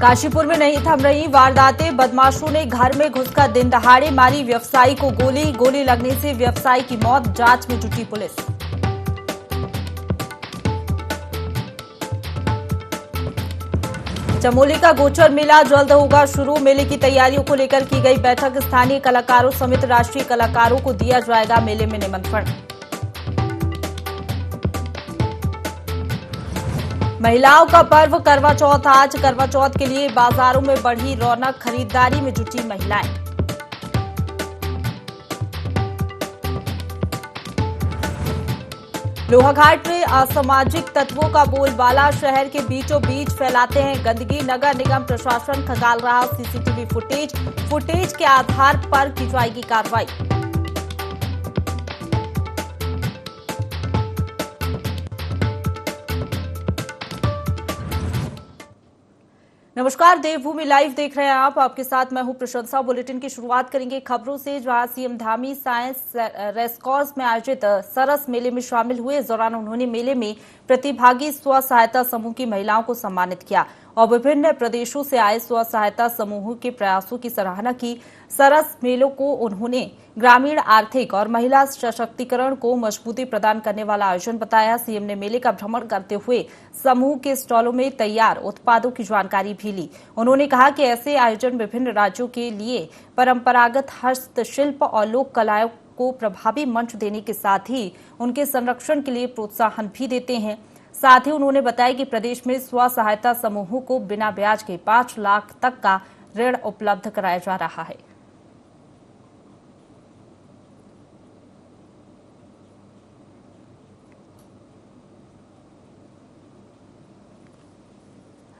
काशीपुर में नहीं थम रही वारदातें। बदमाशों ने घर में घुसकर दिन दहाड़े मारी व्यवसायी को गोली लगने से व्यवसायी की मौत। जांच में जुटी पुलिस। चमोली का गोचर मेला जल्द होगा शुरू। मेले की तैयारियों को लेकर की गई बैठक। स्थानीय कलाकारों समेत राष्ट्रीय कलाकारों को दिया जाएगा मेले में निमंत्रण। महिलाओं का पर्व करवा चौथ आज। करवा चौथ के लिए बाजारों में बढ़ी रौनक। खरीदारी में जुटी महिलाएं। लोहाघाट में असामाजिक तत्वों का बोलबाला। शहर के बीचों बीच फैलाते हैं गंदगी। नगर निगम प्रशासन खंगाल रहा सीसीटीवी फुटेज के आधार पर की जाएगी कार्रवाई। नमस्कार, देवभूमि लाइव देख रहे हैं आप। आपके साथ मैं हूं प्रशंसा। बुलेटिन की शुरुआत करेंगे खबरों से, जहां सीएम धामी साइंस रेसकोर्स में आयोजित सरस मेले में शामिल हुए। इस दौरान उन्होंने मेले में प्रतिभागी स्व सहायता समूह की महिलाओं को सम्मानित किया और विभिन्न प्रदेशों से आए स्व सहायता समूहों के प्रयासों की सराहना की। सरस मेलों को उन्होंने ग्रामीण आर्थिक और महिला सशक्तिकरण को मजबूती प्रदान करने वाला आयोजन बताया। सीएम ने मेले का भ्रमण करते हुए समूह के स्टॉलों में तैयार उत्पादों की जानकारी भी ली। उन्होंने कहा कि ऐसे आयोजन विभिन्न राज्यों के लिए परंपरागत हस्तशिल्प और लोक कलाओं को प्रभावी मंच देने के साथ ही उनके संरक्षण के लिए प्रोत्साहन भी देते हैं। साथ ही उन्होंने बताया कि प्रदेश में स्व सहायता समूहों को बिना ब्याज के 5 लाख तक का ऋण उपलब्ध कराया जा रहा है।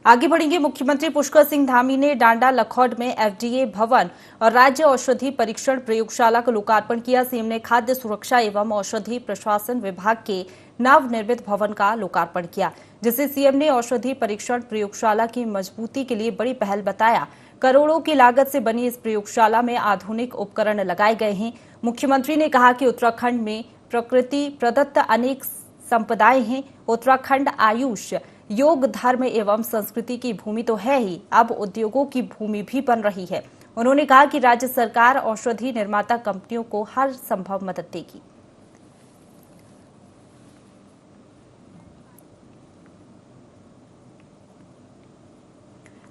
आगे बढ़ेंगे। मुख्यमंत्री पुष्कर सिंह धामी ने डांडा लखौड में एफडीए भवन और राज्य औषधि परीक्षण प्रयोगशाला का लोकार्पण किया। सीएम ने खाद्य सुरक्षा एवं औषधि प्रशासन विभाग के नवनिर्मित भवन का लोकार्पण किया, जिसे सीएम ने औषधि परीक्षण प्रयोगशाला की मजबूती के लिए बड़ी पहल बताया। करोड़ों की लागत से बनी इस प्रयोगशाला में आधुनिक उपकरण लगाए गए हैं। मुख्यमंत्री ने कहा कि उत्तराखंड में प्रकृति प्रदत्त अनेक संपदाएं हैं। उत्तराखंड आयुष, योग, धर्म एवं संस्कृति की भूमि तो है ही, अब उद्योगों की भूमि भी बन रही है। उन्होंने कहा कि राज्य सरकार औषधि निर्माता कंपनियों को हर संभव मदद देगी।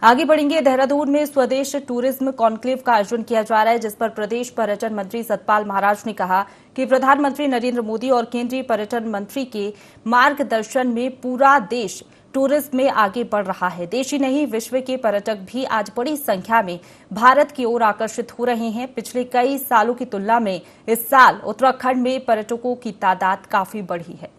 आगे बढ़ेंगे। देहरादून में स्वदेश टूरिज्म कॉन्क्लेव का आयोजन किया जा रहा है, जिस पर प्रदेश पर्यटन मंत्री सतपाल महाराज ने कहा कि प्रधानमंत्री नरेंद्र मोदी और केंद्रीय पर्यटन मंत्री के मार्गदर्शन में पूरा देश टूरिज्म में आगे बढ़ रहा है। देश ही नहीं, विश्व के पर्यटक भी आज बड़ी संख्या में भारत की ओर आकर्षित हो रहे हैं। पिछले कई सालों की तुलना में इस साल उत्तराखंड में पर्यटकों की तादाद काफी बढ़ी है।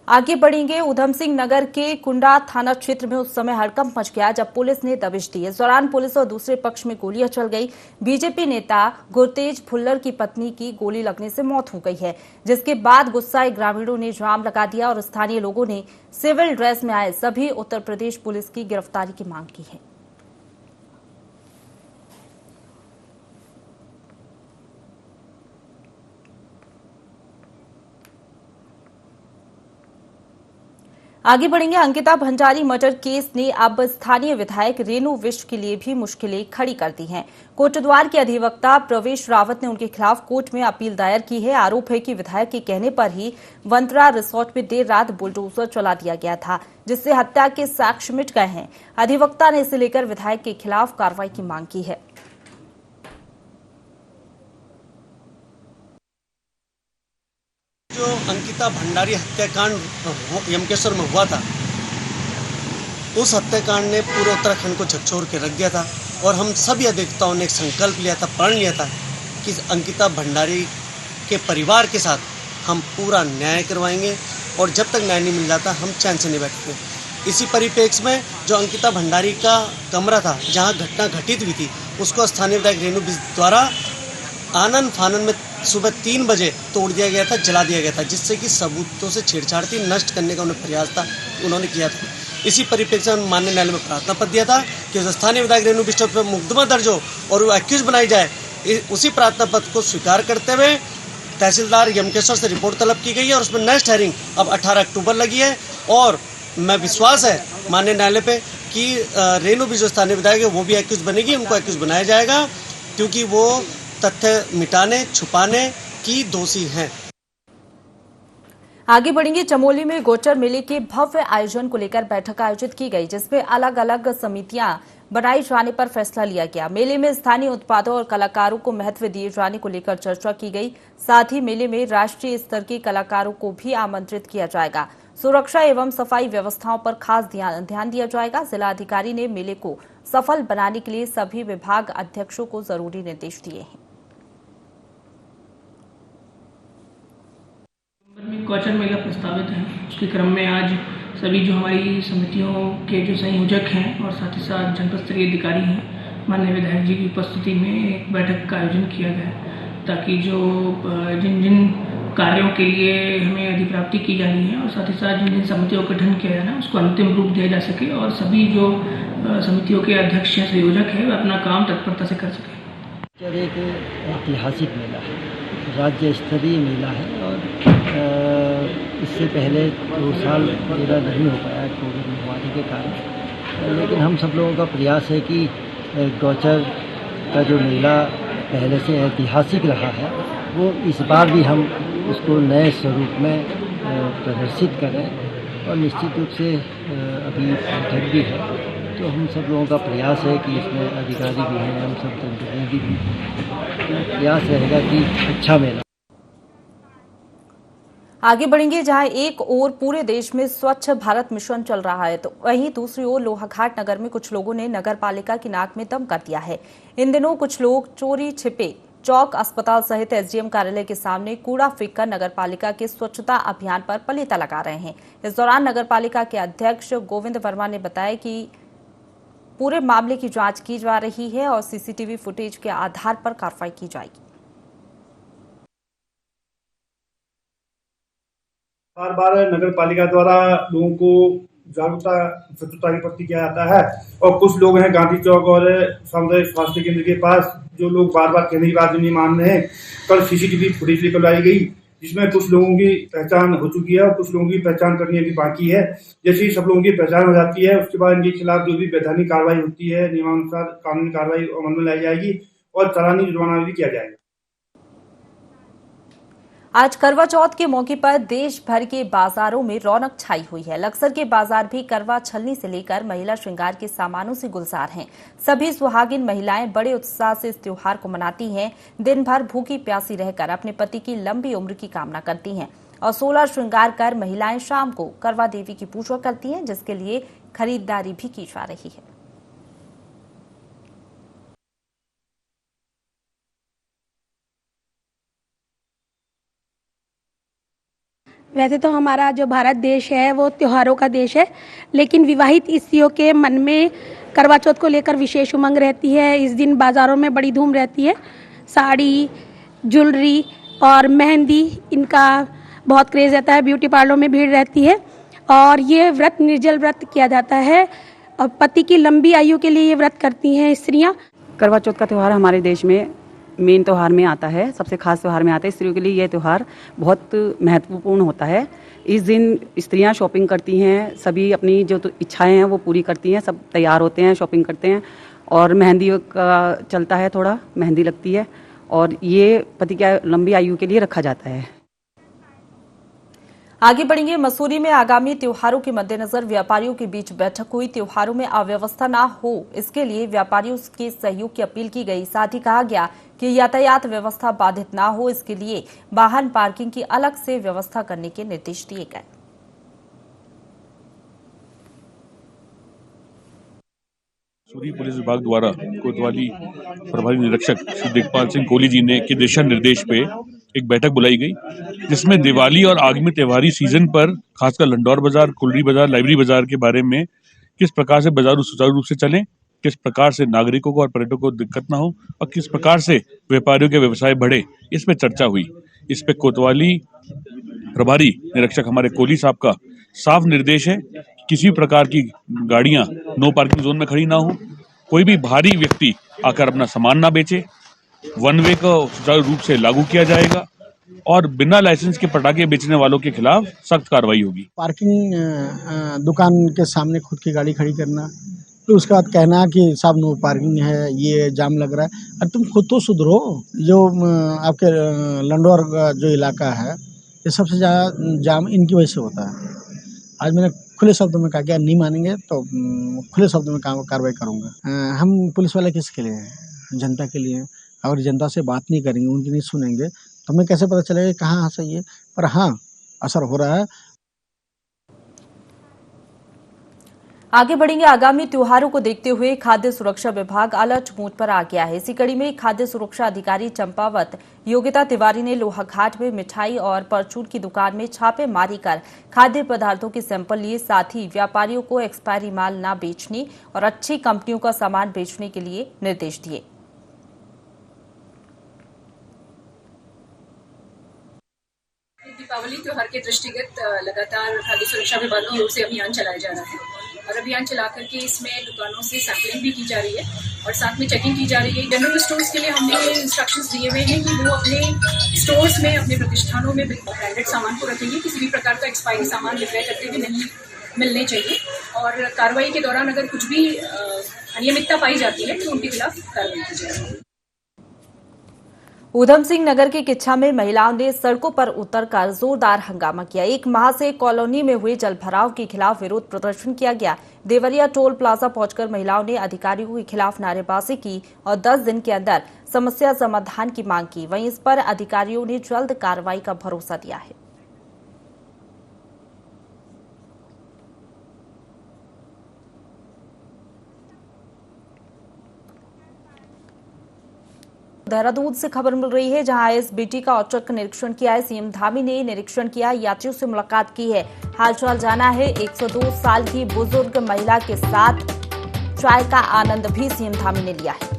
आगे बढ़ेंगे। उधम सिंह नगर के कुंडा थाना क्षेत्र में उस समय हड़कंप मच गया जब पुलिस ने दबिश दी। इस दौरान पुलिस और दूसरे पक्ष में गोलियां चल गई। बीजेपी नेता गुरतेज भुल्लर की पत्नी की गोली लगने से मौत हो गई है, जिसके बाद गुस्साए ग्रामीणों ने जाम लगा दिया और स्थानीय लोगों ने सिविल ड्रेस में आए सभी उत्तर प्रदेश पुलिस की गिरफ्तारी की मांग की है। आगे बढ़ेंगे। अंकिता भंडारी मर्डर केस ने अब स्थानीय विधायक रेणु विष्ट के लिए भी मुश्किलें खड़ी कर दी हैं। कोटद्वार के अधिवक्ता प्रवेश रावत ने उनके खिलाफ कोर्ट में अपील दायर की है। आरोप है कि विधायक के कहने पर ही वंतरा रिसोर्ट में देर रात बुलडोजर चला दिया गया था, जिससे हत्या के साक्ष्य मिट गए हैं। अधिवक्ता ने इसे लेकर विधायक के खिलाफ कार्रवाई की मांग की है। जो अंकिता भंडारी हत्याकांड यमकेश्वर में हुआ था, उस हत्याकांड ने पूरे उत्तराखंड को झकझोर के रख दिया था और हम सभी अधिवक्ताओं ने एक संकल्प लिया था, प्रण लिया था कि अंकिता भंडारी के परिवार के साथ हम पूरा न्याय करवाएंगे और जब तक न्याय नहीं मिल जाता हम चैन से नहीं बैठेंगे। इसी परिप्रेक्ष्य में जो अंकिता भंडारी का कमरा था जहां घटना घटित हुई थी, उसको स्थानीय विधायक रेणु विष्ट द्वारा आनन फानन में सुबह 3 बजे तोड़ दिया गया था, जला दिया गया था, जिससे कि सबूतों से छेड़छाड़ थी, नष्ट करने का उन्होंने किया था। इसी परिप्रेक्ष्य में माननीय न्यायालय में प्रार्थना पत्र दिया था कि स्थानीय विधायक रेणु विष्ट पर मुकदमा दर्ज हो और वो एक्यूज बनाई जाए। उसी प्रार्थना पत्र को स्वीकार करते हुए तहसीलदार यमकेश्वर से रिपोर्ट तलब की गई है और उसमें नेक्स्ट हेयरिंग अब 18 अक्टूबर लगी है। और मैं विश्वास है माननीय न्यायालय पे कि रेणु भी जो स्थानीय विधायक है वो भी एक्यूज बनेगी, उनको एक्यूज बनाया जाएगा क्योंकि वो तथ्य मिटाने छुपाने की दोषी हैं। आगे बढ़ेंगे। चमोली में गोचर मेले के भव्य आयोजन को लेकर बैठक आयोजित की गई, जिसमें अलग अलग समितियां बनाई जाने पर फैसला लिया गया। मेले में स्थानीय उत्पादों और कलाकारों को महत्व दिए जाने को लेकर चर्चा की गई। साथ ही मेले में राष्ट्रीय स्तर के कलाकारों को भी आमंत्रित किया जाएगा। सुरक्षा एवं सफाई व्यवस्थाओं पर खास ध्यान दिया जाएगा। जिलाधिकारी ने मेले को सफल बनाने के लिए सभी विभाग अध्यक्षों को जरूरी निर्देश दिए हैं। गौचर मेला प्रस्तावित है, उसके क्रम में आज सभी जो हमारी समितियों के जो संयोजक हैं और साथ ही साथ जनपद स्तरीय अधिकारी हैं, माननीय विधायक जी की उपस्थिति में एक बैठक का आयोजन किया गया ताकि जो जिन जिन कार्यों के लिए हमें अधिप्राप्ति की जानी है और साथ ही साथ जिन जिन समितियों का गठन किया जाना है उसको अंतिम रूप दिया जा सके और सभी जो समितियों के अध्यक्ष या संयोजक है वे अपना काम तत्परता से कर सकें। एक ऐतिहासिक मेला है, राज्य स्तरीय मेला है और इससे पहले 2 साल मेला नहीं हो पाया कोविड महामारी के कारण, लेकिन हम सब लोगों का प्रयास है कि गौचर का जो मेला पहले से ऐतिहासिक रहा है वो इस बार भी हम उसको नए स्वरूप में प्रदर्शित करें। और निश्चित रूप से अभी बैठक भी है तो हम सब लोगों का प्रयास है कि इसमें अधिकारी भी हैं, हम सब जनप्रतिनिधि भी हैं, प्रयास रहेगा कि अच्छा मेला। आगे बढ़ेंगे। जहां एक ओर पूरे देश में स्वच्छ भारत मिशन चल रहा है तो वहीं दूसरी ओर लोहाघाट नगर में कुछ लोगों ने नगर पालिका की नाक में दम कर दिया है। इन दिनों कुछ लोग चोरी छिपे चौक, अस्पताल सहित एसडीएम कार्यालय के सामने कूड़ा फेंककर नगर पालिका के स्वच्छता अभियान पर पलीता लगा रहे हैं। इस दौरान नगर पालिका के अध्यक्ष गोविंद वर्मा ने बताया कि पूरे मामले की जांच की जा रही है और सीसीटीवी फुटेज के आधार पर कार्रवाई की जाएगी। बार बार नगर पालिका द्वारा लोगों को जागरूकता स्वच्छता के प्रति किया जाता है और कुछ लोग हैं गांधी चौक और सामुदायिक स्वास्थ्य केंद्र के पास जो लोग बार बार कहने की बात नहीं मान रहे हैं। कल सीसीटीवी फुटेज निकलवाई गई जिसमें कुछ लोगों की पहचान हो चुकी है और कुछ लोगों की पहचान करनी अभी बाकी है। जैसे ही सब लोगों की पहचान हो जाती है उसके बाद इनके खिलाफ जो भी वैधानिक कार्रवाई होती है नियमानुसार कानूनी कार्रवाई अमल में लाई जाएगी और चालानी जुर्माना भी किया जाएगा। आज करवा चौथ के मौके पर देश भर के बाजारों में रौनक छाई हुई है। लक्सर के बाजार भी करवा छलनी से लेकर महिला श्रृंगार के सामानों से गुलजार हैं। सभी सुहागिन महिलाएं बड़े उत्साह से इस त्योहार को मनाती हैं। दिन भर भूखी प्यासी रहकर अपने पति की लंबी उम्र की कामना करती हैं और 16 श्रृंगार कर महिलाएं शाम को करवा देवी की पूजा करती हैं, जिसके लिए खरीदारी भी की जा रही है। वैसे तो हमारा जो भारत देश है वो त्योहारों का देश है, लेकिन विवाहित स्त्रियों के मन में करवा चौथ को लेकर विशेष उमंग रहती है। इस दिन बाज़ारों में बड़ी धूम रहती है। साड़ी, ज्वेलरी और मेहंदी, इनका बहुत क्रेज़ रहता है। ब्यूटी पार्लरों में भीड़ रहती है और ये व्रत निर्जल व्रत किया जाता है और पति की लंबी आयु के लिए ये व्रत करती हैं स्त्रियाँ। करवा चौथ का त्यौहार हमारे देश में मेन त्यौहार में आता है, सबसे खास त्यौहार में आता है। स्त्रियों के लिए यह त्यौहार बहुत महत्वपूर्ण होता है। इस दिन स्त्रियां शॉपिंग करती हैं, सभी अपनी जो इच्छाएं हैं वो पूरी करती हैं, सब तैयार होते हैं, शॉपिंग करते हैं और मेहंदी का चलता है, थोड़ा मेहंदी लगती है और ये पति की लंबी आयु के लिए रखा जाता है। आगे बढ़ेंगे। मसूरी में आगामी त्योहारों के मद्देनजर व्यापारियों के बीच बैठक हुई। त्योहारों में अव्यवस्था न हो इसके लिए व्यापारियों के सहयोग की अपील की गई। साथ ही कहा गया कि यातायात व्यवस्था बाधित न हो इसके लिए वाहन पार्किंग की अलग से व्यवस्था करने के निर्देश दिए गए। मसूरी पुलिस विभाग द्वारा कोतवाली प्रभारी निरीक्षक श्री दिग्पाल सिंह कोहली जी ने के दिशा निर्देश पे एक बैठक बुलाई गई, जिसमें दिवाली और आगामी त्योहारी सीजन पर खासकर लंडौर बाजार, कुलरी बाजार, लाइब्रेरी बाजार के बारे में किस प्रकार से बाजार सुचारू रूप से चलें, किस प्रकार से नागरिकों को और पर्यटकों को दिक्कत ना हो और किस प्रकार से व्यापारियों के व्यवसाय बढ़े, इस पे चर्चा हुई। इस पे कोतवाली प्रभारी निरीक्षक हमारे कोहली साहब का साफ निर्देश है कि किसी प्रकार की गाड़ियां नो पार्किंग जोन में खड़ी ना हो, कोई भी भारी व्यक्ति आकर अपना सामान ना बेचे, वन वे को सुचारू रूप से लागू किया जाएगा और बिना लाइसेंस के पटाखे बेचने वालों के खिलाफ सख्त कार्रवाई होगी। पार्किंग दुकान के सामने खुद की गाड़ी खड़ी करना, तो उसके बाद कहना कि साहब नो पार्किंग है, ये जाम लग रहा है। अरे तुम खुद तो सुधरो। जो आपके लंडौर जो इलाका है, ये सबसे ज़्यादा जाम इनकी वजह से होता है। आज मैंने खुले शब्दों में कहा कि नहीं मानेंगे तो खुले शब्दों में कार्रवाई करूँगा। हम पुलिस वाले किसके लिए हैं? जनता के लिए। अगर जनता से बात नहीं करेंगे, उनकी नहीं सुनेंगे, तो हमें कैसे पता चलेगा कहाँ सही है? पर हाँ, असर हो रहा है। आगे बढ़ेंगे। आगामी त्योहारों को देखते हुए खाद्य सुरक्षा विभाग अलर्ट मोड पर आ गया है। इसी कड़ी में खाद्य सुरक्षा अधिकारी चंपावत योगिता तिवारी ने लोहाघाट में मिठाई और परचून की दुकान में छापेमारी कर खाद्य पदार्थों के सैंपल लिए, साथ ही व्यापारियों को एक्सपायरी माल न बेचने और अच्छी कंपनियों का सामान बेचने के लिए निर्देश दिए। दीपावली त्योहार के दृष्टिगत लगातार खाद्य सुरक्षा विभाग की ओर से अभियान चलाया जा रहा है और अभियान चला करके इसमें दुकानों से सैंपलिंग भी की जा रही है और साथ में चेकिंग की जा रही है। जनरल स्टोर्स के लिए हमने इंस्ट्रक्शंस दिए हुए हैं कि वो अपने स्टोर्स में, अपने प्रतिष्ठानों में ब्रांडेड सामान को रखेंगे। किसी भी प्रकार का एक्सपायरी सामान विक्रय करते हुए नहीं मिलने चाहिए और कार्रवाई के दौरान अगर कुछ भी अनियमितता पाई जाती है तो उनके खिलाफ कार्रवाई की जाएगी। ऊधम सिंह नगर के किच्छा में महिलाओं ने सड़कों पर उतरकर जोरदार हंगामा किया। 1 माह से कॉलोनी में हुए जलभराव के खिलाफ विरोध प्रदर्शन किया गया। देवरिया टोल प्लाजा पहुंचकर महिलाओं ने अधिकारियों के खिलाफ नारेबाजी की और 10 दिन के अंदर समस्या समाधान की मांग की। वहीं इस पर अधिकारियों ने जल्द कार्रवाई का भरोसा दिया है। देहरादून से खबर मिल रही है, जहां आईएसबीटी का औचक निरीक्षण किया है। सीएम धामी ने निरीक्षण किया, यात्रियों से मुलाकात की है, हालचाल जाना है। 102 साल की बुजुर्ग महिला के साथ चाय का आनंद भी सीएम धामी ने लिया है।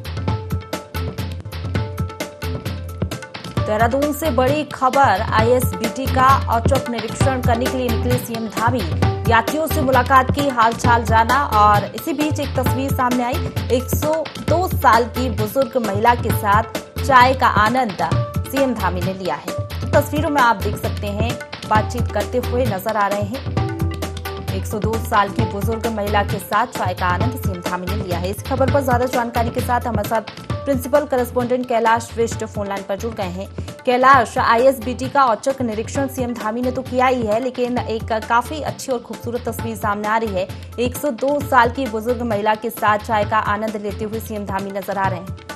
देहरादून से बड़ी खबर, आईएसबीटी का औचक निरीक्षण करने के लिए निकले सीएम धामी, यात्रियों से मुलाकात की, हालचाल जाना। और इसी बीच एक तस्वीर सामने आई, 102 साल की बुजुर्ग महिला के साथ चाय का आनंद सीएम धामी ने लिया है। तस्वीरों में आप देख सकते हैं, बातचीत करते हुए नजर आ रहे हैं। 102 साल की बुजुर्ग महिला के साथ चाय का आनंद सीएम धामी ने लिया है। इस खबर पर ज्यादा जानकारी के साथ हमारे साथ principal correspondent Kailash Visht phone line पर जुड़ गए हैं। कैलाश, आईएसबीटी का औचक निरीक्षण सीएम धामी ने तो किया ही है, लेकिन एक काफी अच्छी और खूबसूरत तस्वीर सामने आ रही है। 102 साल की बुजुर्ग महिला के साथ चाय का आनंद लेते हुए सीएम धामी नजर आ रहे हैं।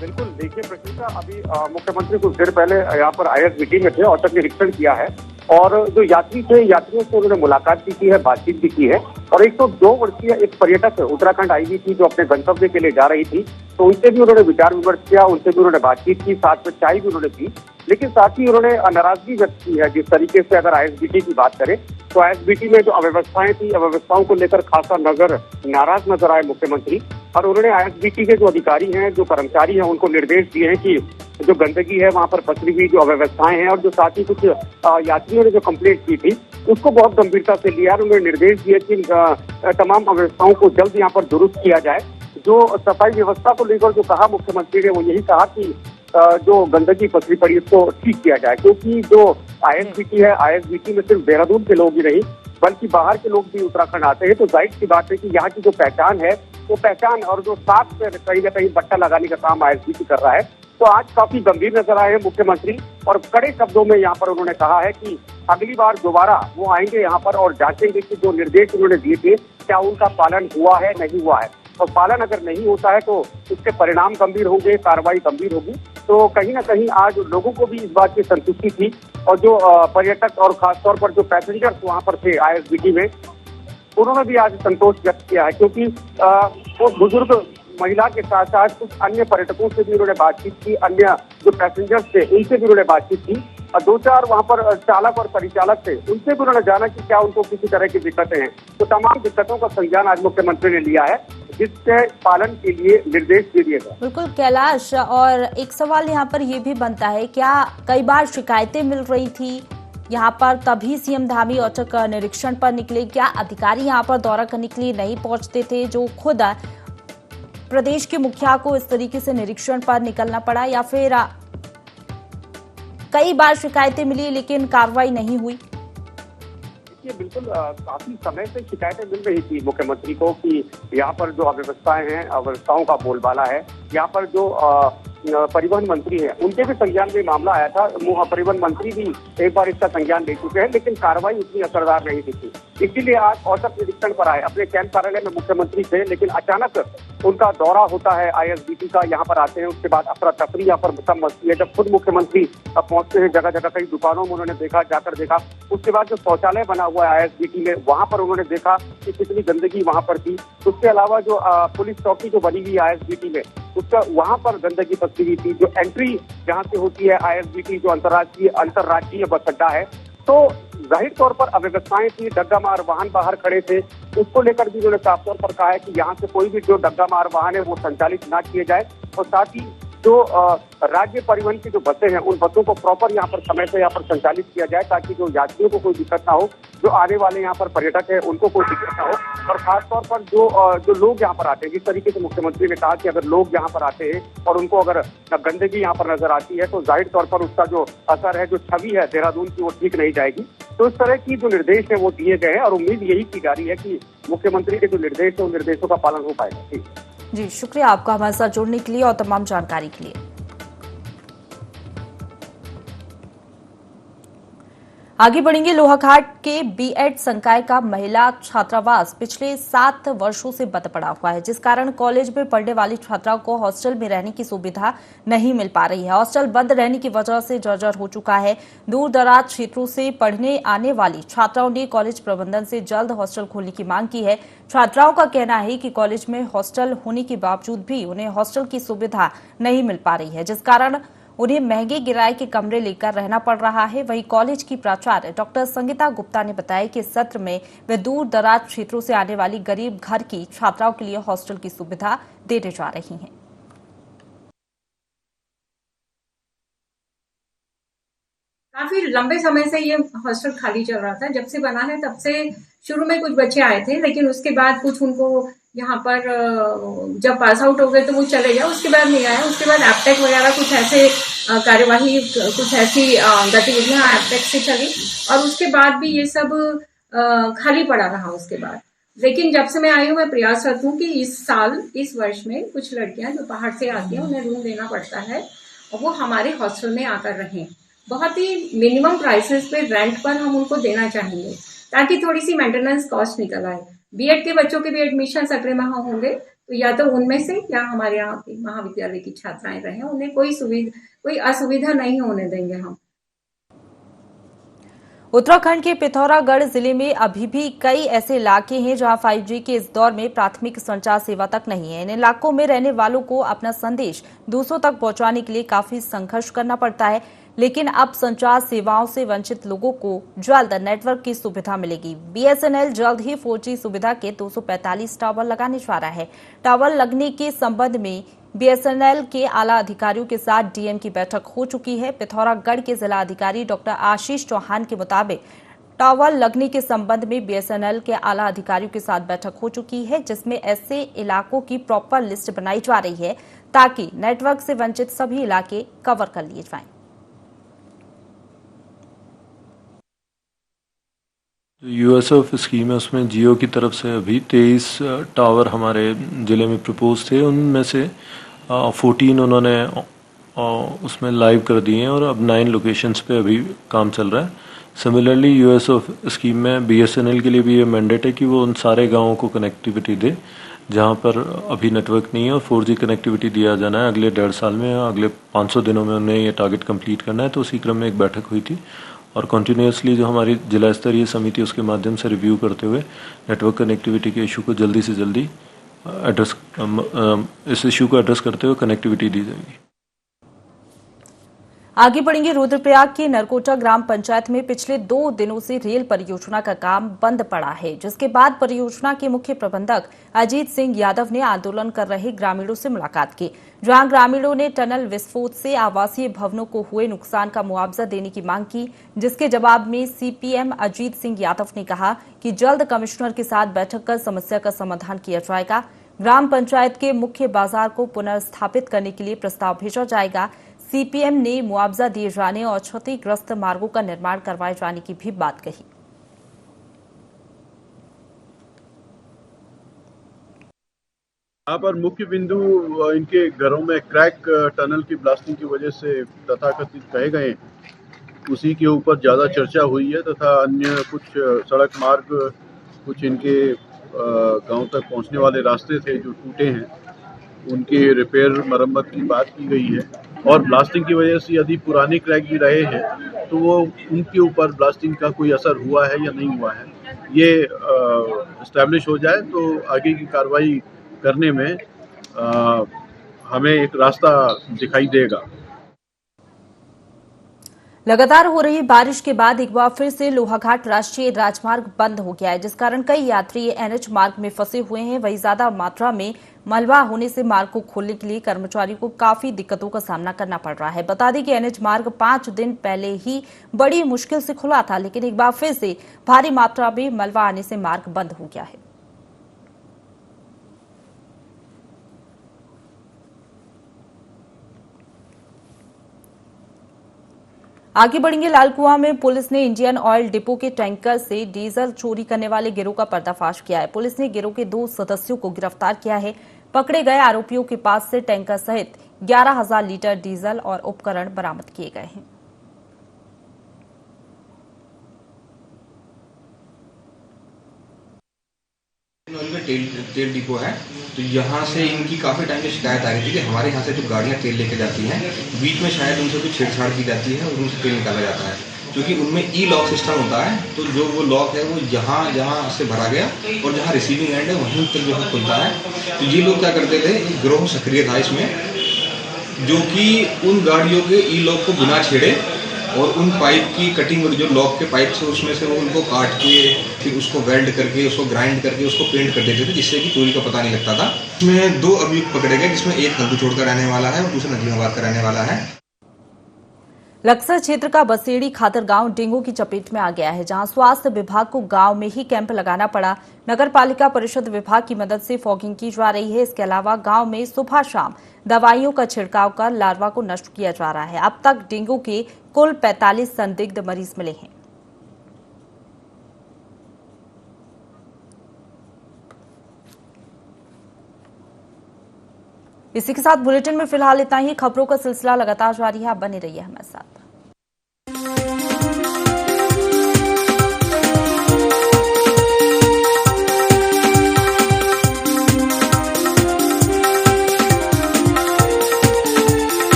बिल्कुल, देखिए प्रश्निका, अभी मुख्यमंत्री कुछ देर पहले यहाँ पर आईएसबीटी में थे, औचक निरीक्षण किया है और जो यात्री थे, यात्रियों से उन्होंने मुलाकात भी की है, बातचीत भी की है। और 102 वर्षीय एक पर्यटक उत्तराखंड आई हुई थी, जो अपने गंतव्य के लिए जा रही थी, तो उनसे भी उन्होंने विचार विमर्श किया, उनसे भी उन्होंने बातचीत की, साथ में चाय भी उन्होंने पी। लेकिन साथ ही उन्होंने नाराजगी व्यक्त की है। जिस तरीके से अगर आईएसबीटी की बात करें तो आईएसबीटी में जो अव्यवस्थाएं थी, अव्यवस्थाओं को लेकर खासा नाराज नजर आए मुख्यमंत्री। और उन्होंने आईएसबीटी के जो अधिकारी हैं, जो कर्मचारी हैं, उनको निर्देश दिए हैं कि जो गंदगी है वहां पर पसरी हुई जो अव्यवस्थाएं हैं, और जो साथ ही कुछ यात्रियों ने जो कंप्लेंट की थी, उसको बहुत गंभीरता से लिया। उन्होंने निर्देश दिए कि तमाम अव्यवस्थाओं को जल्द यहाँ पर दुरुस्त किया जाए। जो सफाई व्यवस्था को लेकर जो कहा मुख्यमंत्री ने, वो यही कहा कि जो गंदगी पसरी पड़ी उसको ठीक किया जाए, क्योंकि जो आईएसबीटी है, आईएसबीटी में सिर्फ देहरादून के लोग ही नहीं बल्कि बाहर के लोग भी उत्तराखंड आते हैं। तो जाहिर सी बात है कि यहाँ की जो पहचान है, वो पहचान और जो साफ से कहीं ना कहीं बट्टा लगाने का काम आईएसबीटी कर रहा है। तो आज काफी गंभीर नजर आए हैं मुख्यमंत्री और कड़े शब्दों में यहाँ पर उन्होंने कहा है कि अगली बार दोबारा वो आएंगे यहाँ पर और जांचेंगे कि जो निर्देश उन्होंने दिए थे क्या उनका पालन हुआ है, नहीं हुआ है। और पालन अगर नहीं होता है तो उसके परिणाम गंभीर होंगे, कार्रवाई गंभीर होगी। तो कहीं ना कहीं आज लोगों को भी इस बात की संतुष्टि थी और जो पर्यटक और खासतौर पर जो पैसेंजर्स वहाँ पर थे आईएसबीटी में, उन्होंने भी आज संतोष व्यक्त किया है, क्योंकि वो बुजुर्ग महिला के साथ साथ कुछ अन्य पर्यटकों से भी उन्होंने बातचीत की, अन्य जो पैसेंजर्स थे उनसे भी उन्होंने बातचीत की और 2-4 वहाँ पर चालक और परिचालक थे, उनसे भी उन्होंने जाना कि क्या उनको किसी तरह की दिक्कतें हैं। तो तमाम दिक्कतों का संज्ञान आज मुख्यमंत्री ने लिया है, जिसके पालन के लिए निर्देश दे दिए गए। बिल्कुल कैलाश, और एक सवाल यहाँ पर ये भी बनता है, क्या कई बार शिकायतें मिल रही थी यहाँ पर, तभी सीएम धामी औचक निरीक्षण पर निकले? क्या अधिकारी यहाँ पर दौरा करने के लिए नहीं पहुंचते थे, जो खुद प्रदेश के मुखिया को इस तरीके से निरीक्षण पर निकलना पड़ा, या फिर कई बार शिकायतें मिली लेकिन कार्रवाई नहीं हुई। ये बिल्कुल काफी समय से शिकायतें मिल रही थी मुख्यमंत्री को कि यहाँ पर जो अव्यवस्थाएं हैं, अव्यवस्थाओं का बोलबाला है। यहाँ पर जो परिवहन मंत्री है, उनके भी संज्ञान में मामला आया था। परिवहन मंत्री भी एक बार इसका संज्ञान ले चुके हैं, लेकिन कार्रवाई उतनी असरदार नहीं दिखी। इसीलिए आज औचक निरीक्षण पर आए। अपने कैंप कार्यालय में मुख्यमंत्री थे, लेकिन अचानक उनका दौरा होता है ISBT का। यहाँ पर आते हैं, उसके बाद अफरा तफरी यहाँ पर सब मचती है। जब खुद मुख्यमंत्री पहुंचते हैं जगह जगह, कई दुकानों में उन्होंने जाकर देखा। उसके बाद जो शौचालय बना हुआ है ISBT में, वहां पर उन्होंने देखा कि कितनी गंदगी वहां पर थी। उसके अलावा जो पुलिस चौकी जो बनी हुई है ISBT में, उसका वहां पर गंदगी फंसी हुई थी। जो एंट्री जहां से होती है ISBT, जो अंतर्राज्यीय बस अड्डा है, तो जाहिर तौर पर अव्यवस्थाएं थी। डग्गामार वाहन बाहर खड़े थे, उसको लेकर भी उन्होंने साफ तौर पर कहा है कि यहाँ से कोई भी जो डग्गामार वाहन है वो संचालित ना किए जाए। और साथ ही जो राज्य परिवहन की जो बसें हैं, उन बसों को प्रॉपर यहाँ पर समय से यहाँ पर संचालित किया जाए, ताकि जो यात्रियों को कोई दिक्कत ना हो, जो आने वाले यहाँ पर पर्यटक है उनको कोई दिक्कत ना हो। और खासतौर पर जो लोग यहाँ पर आते हैं, जिस तरीके से मुख्यमंत्री ने कहा कि अगर लोग यहाँ पर आते हैं और उनको अगर गंदगी यहाँ पर नजर आती है, तो जाहिर तौर पर उसका जो असर है, जो छवि है देहरादून की, वो ठीक नहीं जाएगी। तो इस तरह की जो निर्देश है वो दिए गए हैं और उम्मीद यही की जा रही है कि मुख्यमंत्री के जो निर्देश है उन निर्देशों का पालन हो पाएगा। जी, शुक्रिया आपका हमारे साथ जुड़ने के लिए और तमाम जानकारी के लिए। आगे बढ़ेंगे। लोहाघाट के B.Ed संकाय का महिला छात्रावास पिछले 7 वर्षों से बंद पड़ा हुआ है, जिस कारण कॉलेज में पढ़ने वाली छात्राओं को हॉस्टल में रहने की सुविधा नहीं मिल पा रही है। हॉस्टल बंद रहने की वजह से जर्जर हो चुका है। दूर दराज क्षेत्रों से पढ़ने आने वाली छात्राओं ने कॉलेज प्रबंधन से जल्द हॉस्टल खोलने की मांग की है। छात्राओं का कहना है कि कॉलेज में हॉस्टल होने के बावजूद भी उन्हें हॉस्टल की सुविधा नहीं मिल पा रही है, जिस कारण उन्हें महंगे किराए के कमरे लेकर रहना पड़ रहा है। वहीं कॉलेज की प्राचार्य डॉक्टर संगीता गुप्ता ने बताया कि इस सत्र में वे दूर दराज क्षेत्रों से आने वाली गरीब घर की छात्राओं के लिए हॉस्टल की सुविधा देने जा रही हैं। काफी लंबे समय से ये हॉस्टल खाली चल रहा था। जब से बना है तब से शुरू में कुछ बच्चे आए थे, लेकिन उसके बाद कुछ उनको यहाँ पर जब पास आउट हो गए तो वो चले गए, उसके बाद नहीं आया। उसके बाद एपटेक वगैरह कुछ ऐसे कार्यवाही, कुछ ऐसी गतिविधियां एपटेक से चली और उसके बाद भी ये सब खाली पड़ा रहा उसके बाद। लेकिन जब से मैं आई हूँ, मैं प्रयासरत हूँ कि इस वर्ष में कुछ लड़कियां जो बाहर से आती हैं उन्हें रूम देना पड़ता है और वो हमारे हॉस्टल में आकर रहें। बहुत ही मिनिमम प्राइसेस पे रेंट पर हम उनको देना चाहेंगे, ताकि थोड़ी सी मेंटेनेंस कॉस्ट निकल आए। B.Ed के बच्चों के भी एडमिशन अगले माह होंगे, तो या तो उनमें से या हमारे यहाँ के महाविद्यालय की छात्राएं रहें, उन्हें कोई असुविधा नहीं होने देंगे हम। उत्तराखंड के पिथौरागढ़ जिले में अभी भी कई ऐसे इलाके हैं जहां 5G के इस दौर में प्राथमिक संचार सेवा तक नहीं है। इन इलाकों में रहने वालों को अपना संदेश दूसरों तक पहुंचाने के लिए काफी संघर्ष करना पड़ता है, लेकिन अब संचार सेवाओं से वंचित लोगों को जल्द नेटवर्क की सुविधा मिलेगी। BSNL जल्द ही 4G सुविधा के 245 टावर लगाने जा रहा है। टावर लगने के संबंध में BSNL के आला अधिकारियों के साथ DM की बैठक हो चुकी है। पिथौरागढ़ के जिला अधिकारी डॉक्टर आशीष चौहान के मुताबिक टावर लगने के संबंध में BSNL के आला अधिकारियों के साथ बैठक हो चुकी है, जिसमें ऐसे इलाकों की प्रॉपर लिस्ट बनाई जा रही है ताकि नेटवर्क से वंचित सभी इलाके कवर कर लिए जाएं। USF स्कीम है, उसमें जियो की तरफ से अभी 23 टावर हमारे ज़िले में प्रपोज थे। उनमें से 14 उन्होंने उसमें लाइव कर दिए हैं और अब 9 लोकेशंस पे अभी काम चल रहा है। सिमिलरली USF स्कीम में BSNL के लिए भी ये मैंडेट है कि वो उन सारे गाँवों को कनेक्टिविटी दे जहाँ पर अभी नेटवर्क नहीं है और 4G कनेक्टिविटी दिया जाना है अगले 1.5 साल में, अगले 500 दिनों में उन्हें ये टारगेट कंप्लीट करना है। तो उसी क्रम में एक बैठक हुई थी और कंटिन्यूसली जो हमारी जिला स्तरीय समिति उसके माध्यम से रिव्यू करते हुए नेटवर्क कनेक्टिविटी के इशू को जल्दी से जल्दी इस इशू को एड्रेस करते हुए कनेक्टिविटी दी जाएगी। आगे बढ़ेंगे। रुद्रप्रयाग की नरकोटा ग्राम पंचायत में पिछले 2 दिनों से रेल परियोजना का काम बंद पड़ा है, जिसके बाद परियोजना के मुख्य प्रबंधक अजीत सिंह यादव ने आंदोलन कर रहे ग्रामीणों से मुलाकात की, जहां ग्रामीणों ने टनल विस्फोट से आवासीय भवनों को हुए नुकसान का मुआवजा देने की मांग की, जिसके जवाब में CPM अजीत सिंह यादव ने कहा कि जल्द कमिश्नर के साथ बैठक कर समस्या का समाधान किया जाएगा। ग्राम पंचायत के मुख्य बाजार को पुनर्स्थापित करने के लिए प्रस्ताव भेजा जाएगा। सीपीएम ने मुआवजा दिए जाने और क्षतिग्रस्त मार्गों का निर्माण करवाए जाने की भी बात कही। यहाँ पर मुख्य बिंदु इनके घरों में क्रैक टनल की ब्लास्टिंग की वजह से तथाकथित कहे गए, उसी के ऊपर ज़्यादा चर्चा हुई है तथा अन्य कुछ सड़क मार्ग, कुछ इनके गांव तक पहुंचने वाले रास्ते थे जो टूटे हैं, उनकी रिपेयर मरम्मत की बात की गई है। और ब्लास्टिंग की वजह से यदि पुराने क्रैक भी रहे हैं तो वो उनके ऊपर ब्लास्टिंग का कोई असर हुआ है या नहीं हुआ है, ये एस्टैब्लिश हो जाए तो आगे की कार्रवाई करने में हमें एक रास्ता दिखाई देगा। लगातार हो रही बारिश के बाद एक बार फिर से लोहाघाट राष्ट्रीय राजमार्ग बंद हो गया है, जिस कारण कई यात्री एनएच मार्ग में फंसे हुए हैं। वहीं ज्यादा मात्रा में मलबा होने से मार्ग को खोलने के लिए कर्मचारियों को काफी दिक्कतों का सामना करना पड़ रहा है। बता दें कि एनएच मार्ग 5 दिन पहले ही बड़ी मुश्किल से खुला था, लेकिन एक बार फिर से भारी मात्रा में मलबा आने से मार्ग बंद हो गया है। आगे बढ़ेंगे। लालकुआं में पुलिस ने इंडियन ऑयल डिपो के टैंकर से डीजल चोरी करने वाले गिरोह का पर्दाफाश किया है। पुलिस ने गिरोह के 2 सदस्यों को गिरफ्तार किया है। पकड़े गए आरोपियों के पास से टैंकर सहित 11,000 लीटर डीजल और उपकरण बरामद किए गए हैं। तेल डिपो है, तो यहाँ से इनकी काफ़ी टाइम से शिकायत आ रही थी कि हमारे यहाँ से जो गाड़ियाँ तेल लेके जाती हैं, बीच में शायद उनसे कुछ छेड़छाड़ की जाती है और उनसे तेल निकाला जाता है। क्योंकि उनमें ई लॉक सिस्टम होता है, तो जो वो लॉक है वो जहाँ से भरा गया और जहाँ रिसीविंग एंड है वहीं तक जो है खुलता है। तो ये लोग क्या करते थे, गिरोह सक्रिय था इसमें, जो कि उन गाड़ियों के ई लॉक को बिना छेड़े और उन पाइप की कटिंग, जो लॉक के पाइप से उसमें से वो उनको काट के फिर उसको वेल्ड करके, उसको ग्राइंड करके, उसको पेंट कर देते थे, जिससे कि चोरी का पता नहीं लगता था। इसमें 2 अभियुक्त पकड़े गए, जिसमें एक नंदू छोड़ का रहने वाला है और दूसरा नगरीनाबाद का रहने वाला है। लक्सर क्षेत्र का बसेड़ी खातर गांव डेंगू की चपेट में आ गया है, जहां स्वास्थ्य विभाग को गांव में ही कैंप लगाना पड़ा। नगर पालिका परिषद विभाग की मदद से फॉगिंग की जा रही है। इसके अलावा गांव में सुबह शाम दवाइयों का छिड़काव कर लार्वा को नष्ट किया जा रहा है। अब तक डेंगू के कुल 45 संदिग्ध मरीज मिले हैं। इसी के साथ बुलेटिन में फिलहाल इतना ही। खबरों का सिलसिला लगातार जारी है, आप बने रहिए हमारे साथ।